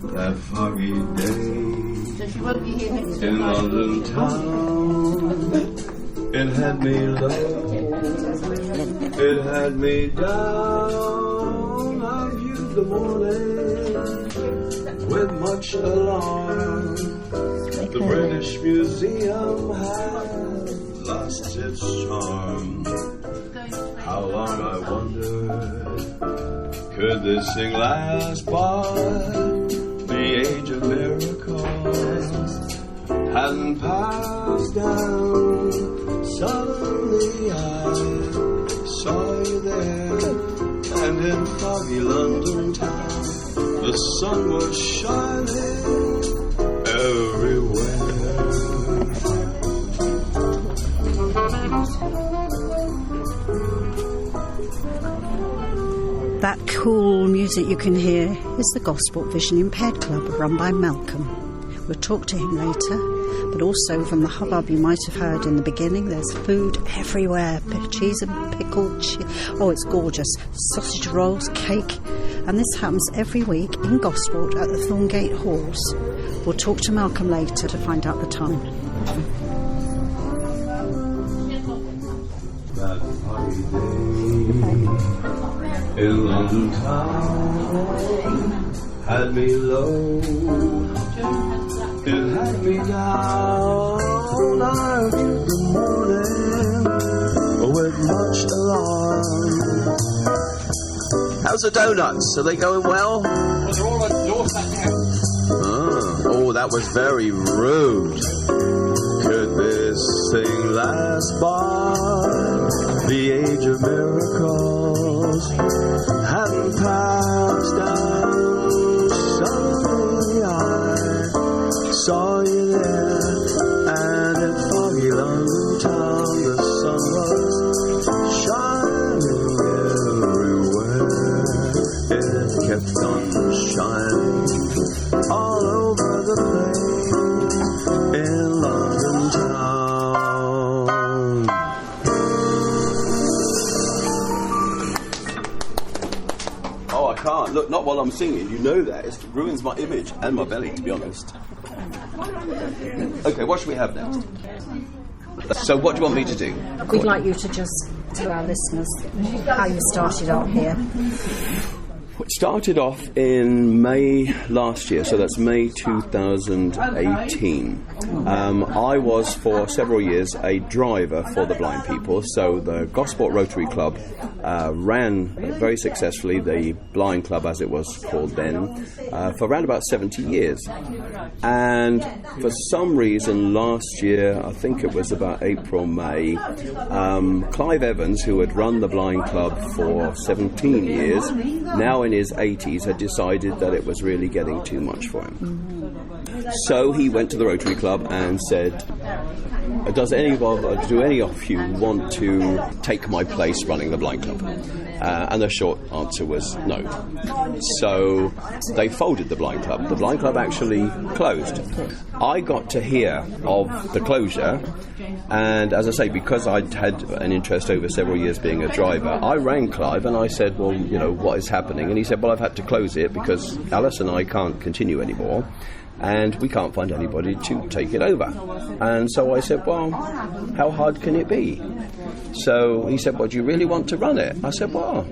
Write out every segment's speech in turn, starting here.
That foggy day in London town, it had me low, it had me down. I viewed the morning with much alarm. The British Museum had lost its charm. How long, I wondered, could this thing last by? The age of miracles hadn't passed down. Suddenly I saw you there, and in foggy London town, the sun was shining everywhere. That cool music you can hear is the Gosport Visually Impaired Club, run by Malcolm. We'll talk to him later, but also from the hubbub you might have heard in the beginning, there's food everywhere, cheese and pickled oh, it's gorgeous, sausage rolls, cake, and this happens every week in Gosport at the Thorngate Halls. We'll talk to Malcolm later to find out the time. That foggy day in London town had me low, it had me down. I viewed the morning with much alarm. How's the donuts? Are they going well? Well, they're all on the doorstep now. Oh, that was very rude. Could this thing last by? The age of miracles hadn't passed down. Suddenly I saw you there, and in foggy London town the sun was shining everywhere. It kept on shining all over the place in London town. Oh, I can't. Look, not while I'm singing. You know that. It ruins my image and my belly, to be honest. Okay, what should we have next? So what do you want me to do? We'd like you to just tell our listeners how you started out here. It started off in May last year, so that's May 2018. I was for several years a driver for the blind people, so the Gosport Rotary Club ran very successfully the blind club, as it was called then, for around about 70 years. And for some reason last year, I think it was about April, May, Clive Evans, who had run the blind club for 17 years, now in his 80s, had decided that it was really getting too much for him. So he went to the Rotary Club and said, do any of you want to take my place running the blind club? And the short answer was no. So they folded the blind club. The blind club actually closed. I got to hear of the closure, and as I say, because I'd had an interest over several years being a driver, I rang Clive and I said, well, you know, what is happening? And he said, well, I've had to close it because Alice and I can't continue anymore, and we can't find anybody to take it over. And so I said, well, how hard can it be? So he said, well, do you really want to run it? I said, well,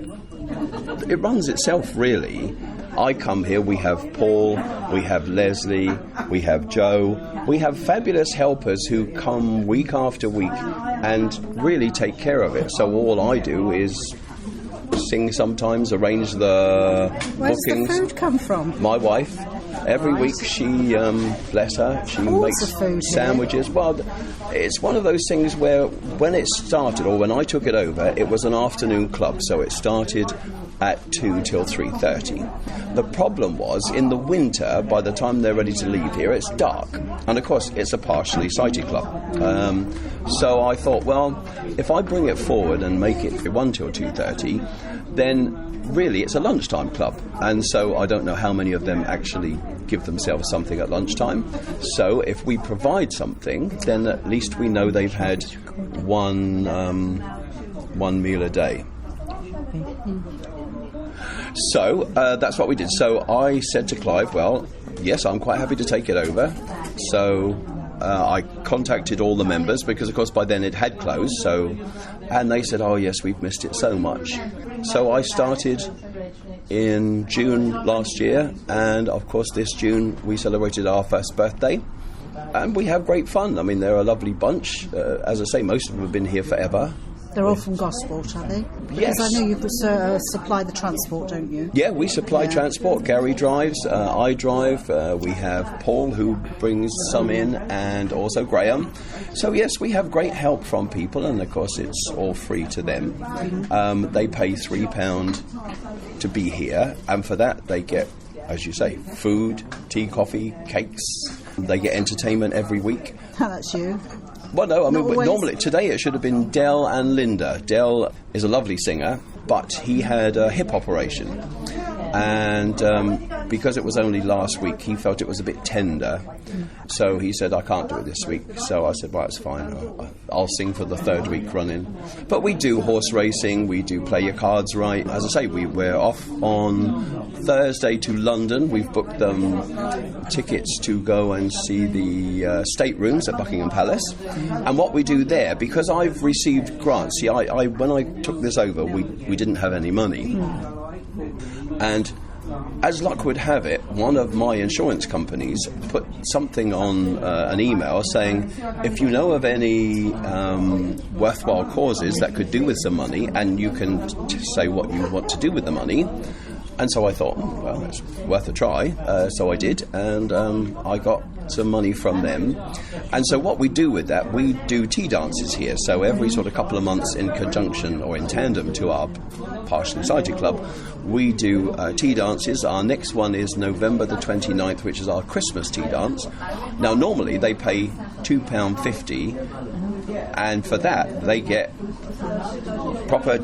it runs itself, really. I come here, we have Paul, we have Leslie, we have Joe, we have fabulous helpers who come week after week and really take care of it. So all I do is sing sometimes, arrange the bookings. Where does the food come from? My wife. Every week she, bless her, she makes sandwiches. Well, it's one of those things where when it started, or when I took it over, it was an afternoon club, so it started at 2 till 3:30. The problem was, in the winter, by the time they're ready to leave here, it's dark. And of course, it's a partially sighted club. So I thought, well, if I bring it forward and make it 1 till 2:30, then really it's a lunchtime club. And so I don't know how many of them actually give themselves something at lunchtime. So if we provide something, then at least we know they've had one meal a day. So that's what we did. So I said to Clive, well, yes, I'm quite happy to take it over. So I contacted all the members because, of course, by then it had closed. And they said, oh, yes, we've missed it so much. So I started in June last year, and, of course, this June we celebrated our first birthday. And we have great fun. I mean, they're a lovely bunch. As I say, most of them have been here forever. They're all from Gosport, are they? Yes. Because I know you supply the transport, don't you? Yeah, we supply transport. Gary drives, I drive. We have Paul, who brings some in, and also Graham. So, yes, we have great help from people, and, of course, it's all free to them. They pay £3 to be here, and for that they get, as you say, food, tea, coffee, cakes. They get entertainment every week. That's you. Well, no, I mean, always. Normally, today it should have been Del and Linda. Del is a lovely singer, but he had a hip operation. And because it was only last week, he felt it was a bit tender. So he said, I can't do it this week. So I said, well, it's fine. I'll sing for the third week running. But we do horse racing. We do Play Your Cards Right. As I say, we're off on Thursday to London. We've booked tickets to go and see the staterooms at Buckingham Palace. And what we do there, because I've received grants, see, when I took this over, we didn't have any money. And as luck would have it, one of my insurance companies put something on an email saying, if you know of any worthwhile causes that could do with some money, and you can say what you want to do with the money. And so I thought, well, it's worth a try. So I did, and I got some money from them. And so what we do with that, we do tea dances here. So every sort of couple of months, in conjunction or in tandem to our Partially Sighted Club, we do tea dances. Our next one is November the 29th, which is our Christmas tea dance. Now, normally they pay £2.50, and for that they get proper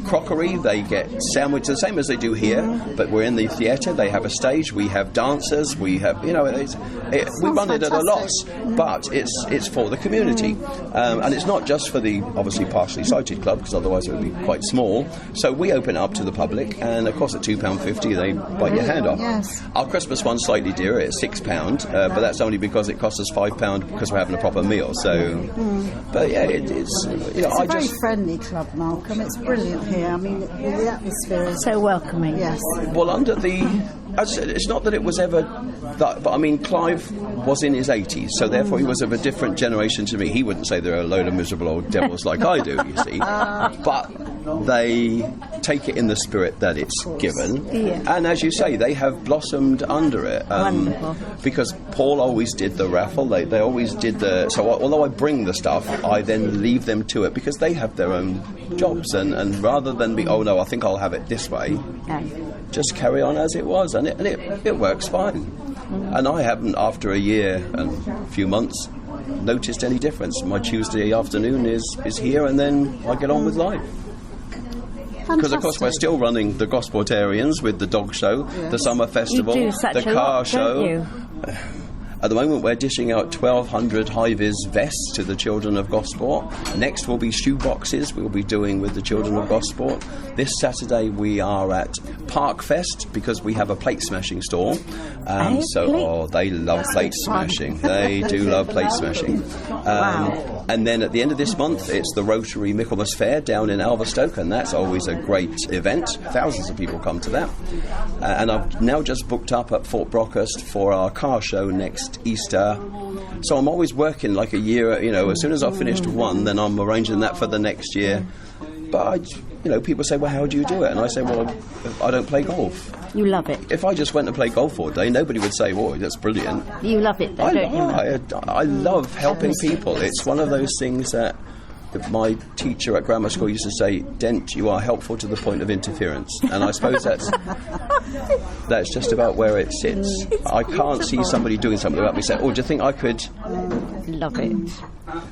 crockery, they get sandwiches, the same as they do here, but we're in the theatre, they have a stage, we have dancers, we have, we run it at a loss, but it's for the community. And it's not just for the, obviously, Partially Sighted Club, because otherwise it would be quite small. So we open it up to the public, and of course at £2.50 they bite your hand off. Yes. Our Christmas one's slightly dearer, it's £6, but that's only because it costs us £5 because we're having a proper meal. So, but yeah, it's a very friendly club, Malcolm. It's brilliant here. I mean, the atmosphere is so welcoming. Yes. Well, under the, as I said, it's not that it was ever that, but I mean, Clive was in his 80s, so therefore he was of a different generation to me. He wouldn't say they're a load of miserable old devils like I do, you see. But they take it in the spirit that it's given. Yeah. And as you say, they have blossomed under it. Wonderful. Because Paul always did the raffle, they always did the... So although I bring the stuff, I then leave them to it, because they have their own jobs, and rather than be, oh no, I think I'll have it this way, just carry on as it was, and it works fine. And I haven't, after a year and a few months, noticed any difference. My Tuesday afternoon is here, and then I get on with life. Because, of course, we're still running the Gosportarians with the dog show, the summer festival, you do such the a car lot, show. don't you? At the moment, we're dishing out 1,200 high-vis vests to the children of Gosport. Next will be shoe boxes we'll be doing with the children of Gosport. This Saturday, we are at Park Fest, because we have a plate smashing store. They love plate smashing. They do love plate smashing. Wow. And then at the end of this month, it's the Rotary Michaelmas Fair down in Alverstoke, and that's always a great event. Thousands of people come to that. And I've now just booked up at Fort Brockhurst for our car show next Easter. So I'm always working like a year, as soon as I've finished one, then I'm arranging that for the next year. But people say, well, how do you do it? And I say, well, I don't play golf. You love it. If I just went to play golf all day, nobody would say, oh, that's brilliant. You love it, though, don't you? I love helping people. It's one of those things that my teacher at grammar school used to say, Dent, you are helpful to the point of interference. And I suppose that's just about where it sits. I can't see somebody doing something without me saying, oh, do you think I could... Love it.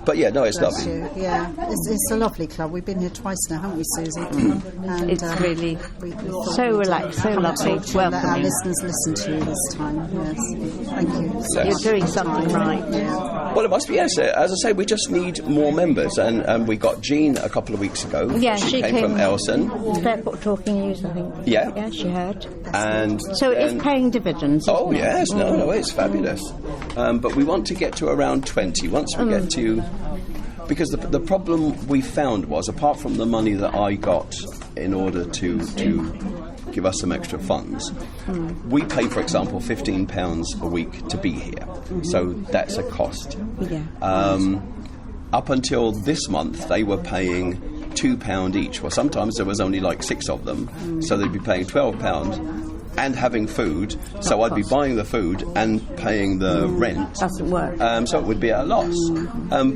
But yeah, no, it's Bless lovely. you. Yeah, it's a lovely club. We've been here twice now, haven't we, Susie? And, It's really we thought so we'd, relaxed, so come and lovely, talk to you and let our welcoming. listeners listen to you this time. Yes, thank you. You're doing something right. Well, it must be, yes. As I say, we just need more members. And we got Jean a couple of weeks ago. Yeah, she came from Elson. Fairport Talking News, I think. Yeah. Yeah, she heard. And So it then- is paying dividends. Oh, isn't it? yes. No, it's fabulous. But we want to get to around 20. Once we get to... Because the problem we found was, apart from the money that I got in order to give us some extra funds, we pay, for example, £15 a week to be here. So that's a cost. Yeah. Up until this month, they were paying £2 each. Well, sometimes there was only like 6 of them, so they'd be paying £12 and having food. So I'd be buying the food and paying the rent. Doesn't work. So it would be at a loss.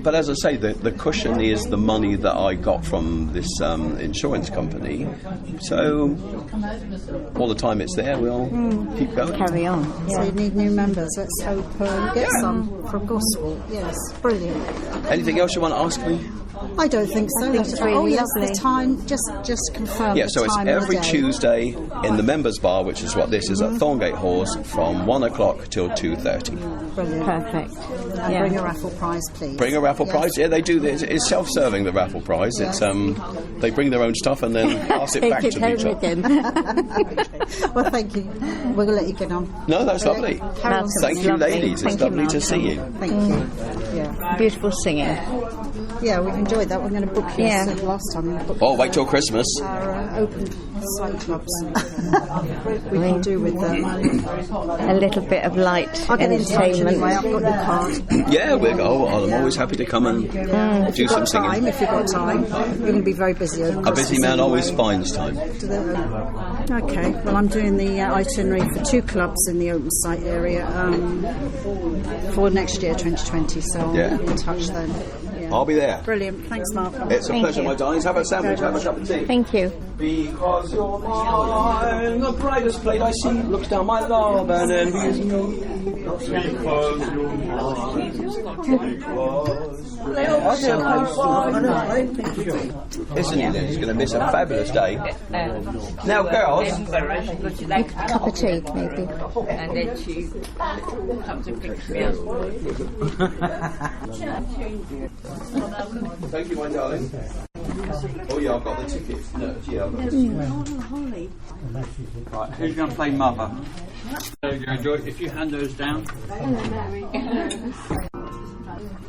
But as I say, the cushion is the money that I got from this insurance company. So all the time it's there, we'll keep going. Carry on. So Yeah. you need new members. Let's hope you get some from Gosport. Yes, brilliant. Anything else you want to ask me? I don't think so. think it's really yes, lovely. the time. Just confirm. Yeah, the so it's time and the every day. Tuesday in the members' bar, which is what this is at Thorngate Halls, from 1 o'clock till 2:30. Brilliant. Perfect. And Yeah. bring a raffle prize, please. Bring a raffle Yes. prize. Yeah, they do this. It's self-serving, the raffle prize. It's they bring their own stuff and then pass it back Take to it home each with other. him. Well, thank you. We're going to let you get on. No, that's lovely. Carry on. Thank you, Lovely. ladies. Thank It's you, lovely to see you. Thank you. Yeah. Beautiful singing. Yeah, we've enjoyed that. We're going to book you. Yeah. Said last time we booked Oh, wait till Christmas. our open site clubs. we can do with them. A little bit of light I'll get in touch entertainment. anyway. I've got your card. Yeah, I'm always happy to come and If do you've some got time, singing. if you've got time, you're going to be very busy over A Christmas busy man anyway. always finds time. Okay, well, I'm doing the itinerary for 2 clubs in the open site area for next year, 2020, so I'll Yeah. be in touch then. Yeah. I'll be there. Brilliant. Thanks, Malcolm. It's a Thank pleasure, you. my darlings. Have a sandwich, have a cup of tea. Thank you. Because you're mine, the brightest plate I see looks down my love and envies me. Isn't it? It's going to miss a fabulous day. Now, girls, Cup of tea, maybe. And then she comes and picks me up. thank you, my darling. Oh yeah, I've got the tickets. No, yeah, I've got the tickets. Right, who's going to play Mother? So you enjoy it. If you hand those down.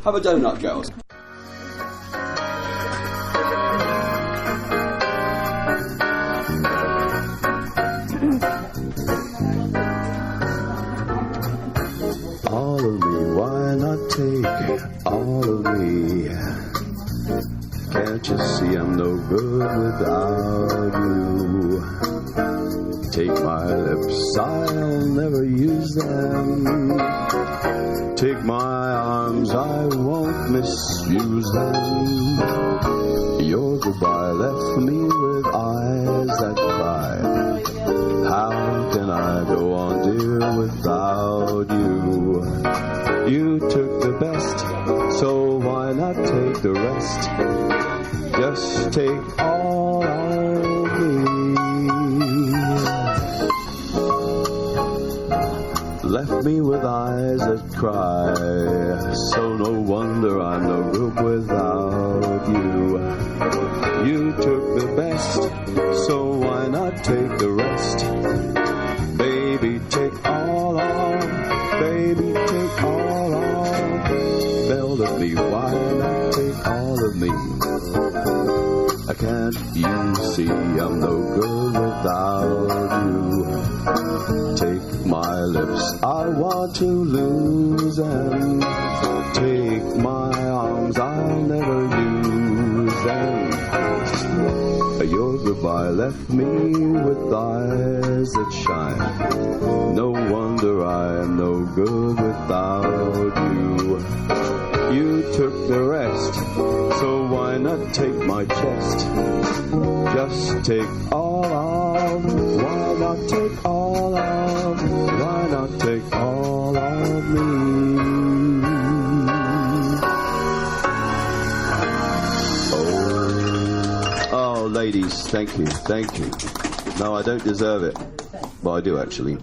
Have a donut, girls. All of me, why not take all of me? Can't you see I'm no good without you? Take my lips, I'll never use them. Take my arms, I won't misuse them. Your goodbye left me with eyes that cry. How can I go on, dear, without you? You took the best, so why not take the rest? Just take all of me. Left me with eyes that cry, so no wonder I'm no good without you. You took the best, so why not take the rest? Baby, take all of, baby, take all of. Belle of me, why not take all of me? Can't you see I'm no good without you? Take my lips, I want to lose them. Take my arms, I'll never use them. Your goodbye left me with eyes that shine. No wonder I'm no good without you. You took the rest, so why not take my chest? Just take all of, why not take all of, why not take all of me? ladies, thank you. No, I don't deserve it, but I do actually.